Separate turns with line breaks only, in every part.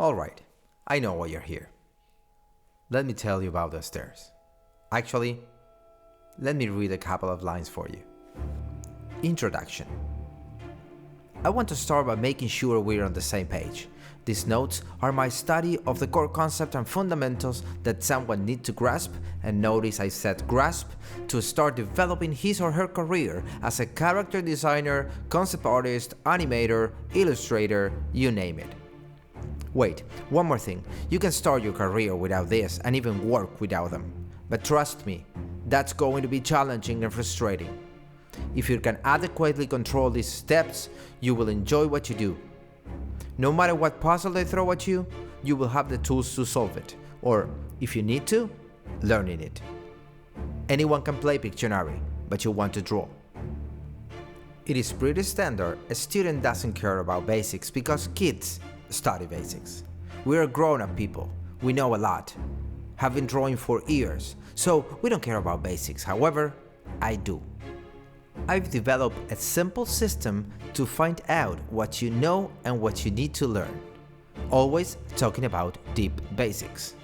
Alright, I know why you're here. Let me tell you about the stairs. Actually, let me read a couple of lines for you. Introduction. I want to start by making sure we're on the same page. These notes are my study of the core concept and fundamentals that someone needs to grasp, and notice I said grasp, to start developing his or her career as a character designer, concept artist, animator, illustrator, you name it. Wait, one more thing. You can start your career without this and even work without them. But trust me, that's going to be challenging and frustrating. If you can adequately control these steps, you will enjoy what you do. No matter what puzzle they throw at you, you will have the tools to solve it, or, if you need to, learning it. Anyone can play Pictionary, but you want to draw. It is pretty standard. A student doesn't care about basics because kids study basics. We are grown-up people. We know a lot. Have been drawing for years, so we don't care about basics. However, I do. I've developed a simple system to find out what you know and what you need to learn. Always talking about deep basics.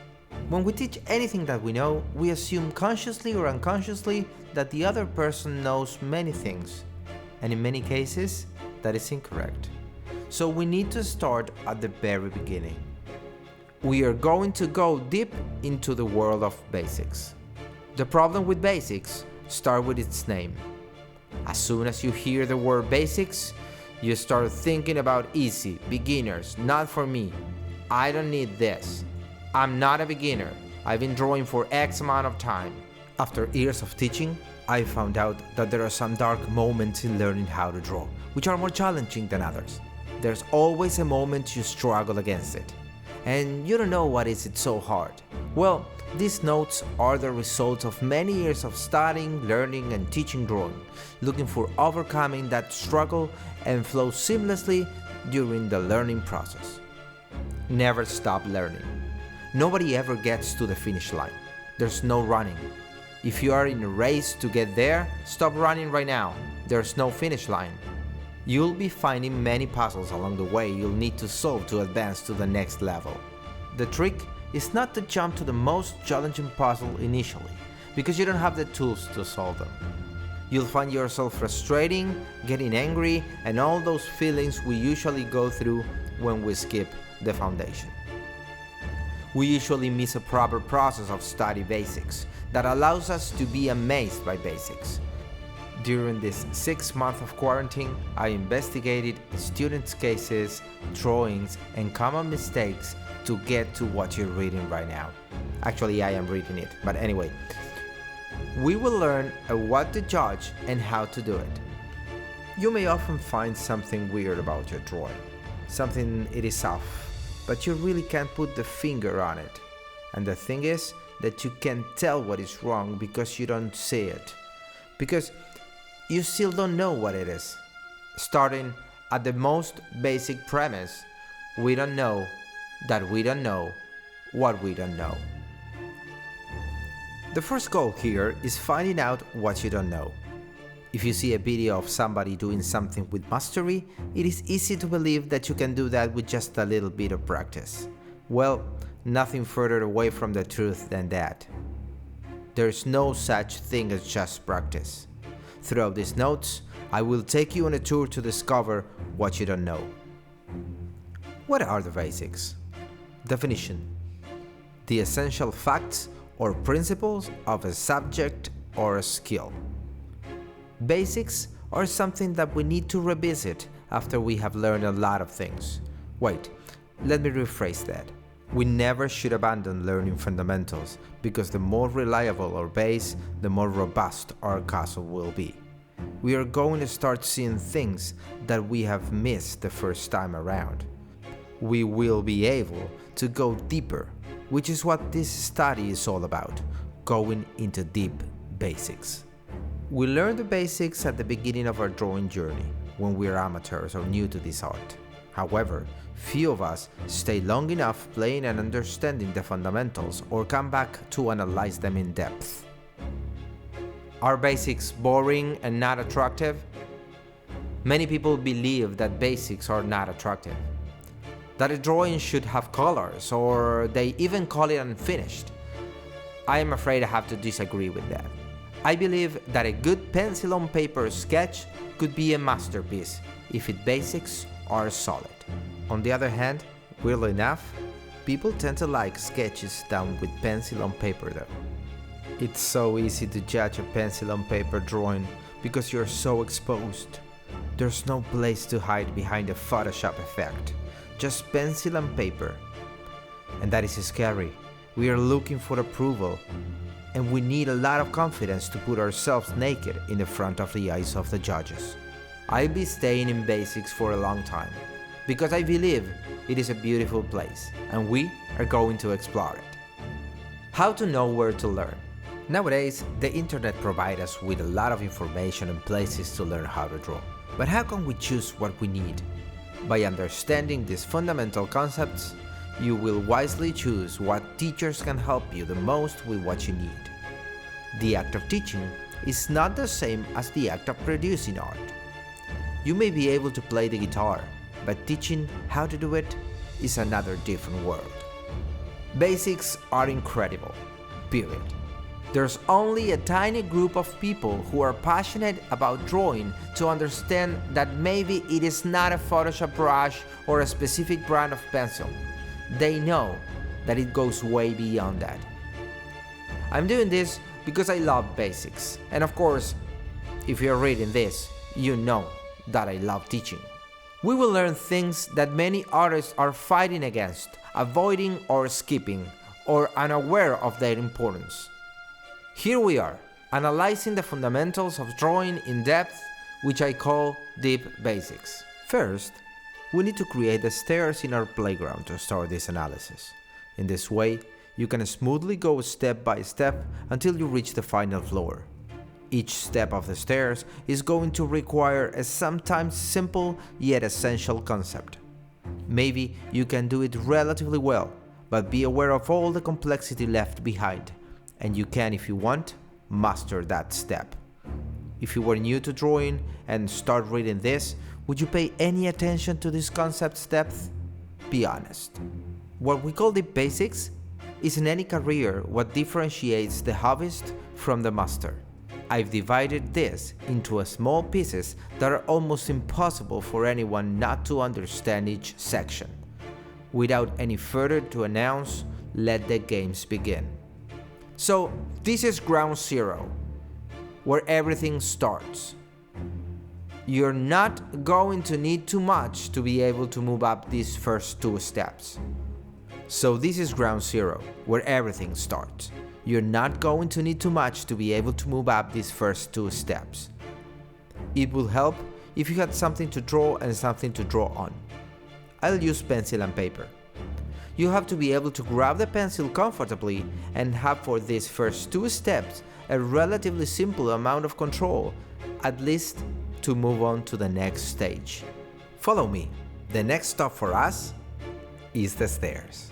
When we teach anything that we know, we assume consciously or unconsciously that the other person knows many things, and in many cases, that is incorrect. So we need to start at the very beginning. We are going to go deep into the world of basics. The problem with basics starts with its name. As soon as you hear the word basics, you start thinking about easy, beginners, not for me. I don't need this. I'm not a beginner. I've been drawing for X amount of time. After years of teaching, I found out that there are some dark moments in learning how to draw, which are more challenging than others. There's always a moment you struggle against it, and you don't know what is it so hard. Well, these notes are the result of many years of studying, learning, and teaching drawing, looking for overcoming that struggle and flow seamlessly during the learning process. Never stop learning. Nobody ever gets to the finish line. There's no running. If you are in a race to get there, stop running right now. There's no finish line. You'll be finding many puzzles along the way you'll need to solve to advance to the next level. The trick is not to jump to the most challenging puzzle initially, because you don't have the tools to solve them. You'll find yourself frustrating, getting angry, and all those feelings we usually go through when we skip the foundation. We usually miss a proper process of study basics that allows us to be amazed by basics. During this 6 months of quarantine, I investigated students' cases, drawings, and common mistakes to get to what you're reading right now. Actually, I am reading it, but anyway. We will learn what to judge and how to do it. You may often find something weird about your drawing, something it is off, but you really can't put the finger on it. And the thing is that you can't tell what is wrong because you don't see it. Because you still don't know what it is. Starting at the most basic premise, we don't know that we don't know what we don't know. The first goal here is finding out what you don't know. If you see a video of somebody doing something with mastery, it is easy to believe that you can do that with just a little bit of practice. Well, nothing further away from the truth than that. There is no such thing as just practice. Throughout these notes, I will take you on a tour to discover what you don't know. What are the basics? Definition: the essential facts or principles of a subject or a skill. Basics are something that we need to revisit after we have learned a lot of things. Wait, let me rephrase that. We never should abandon learning fundamentals, because the more reliable our base, the more robust our castle will be. We are going to start seeing things that we have missed the first time around. We will be able to go deeper, which is what this study is all about, going into deep basics. We learn the basics at the beginning of our drawing journey, when we are amateurs or new to this art. However, few of us stay long enough playing and understanding the fundamentals or come back to analyze them in depth. Are basics boring and not attractive? Many people believe that basics are not attractive. that a drawing should have colors, or they even call it unfinished. I am afraid I have to disagree with that. I believe that a good pencil on paper sketch could be a masterpiece if its basics are solid. On the other hand, weirdly enough, people tend to like sketches done with pencil on paper though. It's so easy to judge a pencil on paper drawing because you're so exposed. There's no place to hide behind a Photoshop effect, just pencil and paper. And that is scary. We are looking for approval, and we need a lot of confidence to put ourselves naked in the front of the eyes of the judges. I'll be staying in basics for a long time, because I believe it is a beautiful place, and we are going to explore it. How to know where to learn? Nowadays, the internet provides us with a lot of information and places to learn how to draw. But how can we choose what we need? By understanding these fundamental concepts, you will wisely choose what teachers can help you the most with what you need. The act of teaching is not the same as the act of producing art. You may be able to play the guitar, but teaching how to do it is another different world. Basics are incredible, period. There's only a tiny group of people who are passionate about drawing to understand that maybe it is not a Photoshop brush or a specific brand of pencil. They know that it goes way beyond that. I'm doing this because I love basics, and of course, if you're reading this, you know that I love teaching. We will learn things that many artists are fighting against, avoiding or skipping, or unaware of their importance. Here we are, analyzing the fundamentals of drawing in depth, which I call deep basics. First, we need to create the stairs in our playground to start this analysis. In this way, you can smoothly go step by step until you reach the final floor. Each step of the stairs is going to require a sometimes simple yet essential concept. Maybe you can do it relatively well, but be aware of all the complexity left behind, and you can, if you want, master that step. If you were new to drawing and start reading this, would you pay any attention to this concept's depth? Be honest. What we call the basics is in any career what differentiates the hobbyist from the master. I've divided this into small pieces that are almost impossible for anyone not to understand each section. Without any further to announce, let the games begin. So this is ground zero, where everything starts. You're not going to need too much to be able to move up these first two steps. So this is ground zero, where everything starts. You're not going to need too much to be able to move up these first two steps. It will help if you had something to draw and something to draw on. I'll use pencil and paper. You have to be able to grab the pencil comfortably and have for these first two steps a relatively simple amount of control, at least to move on to the next stage. Follow me. The next stop for us is the stairs.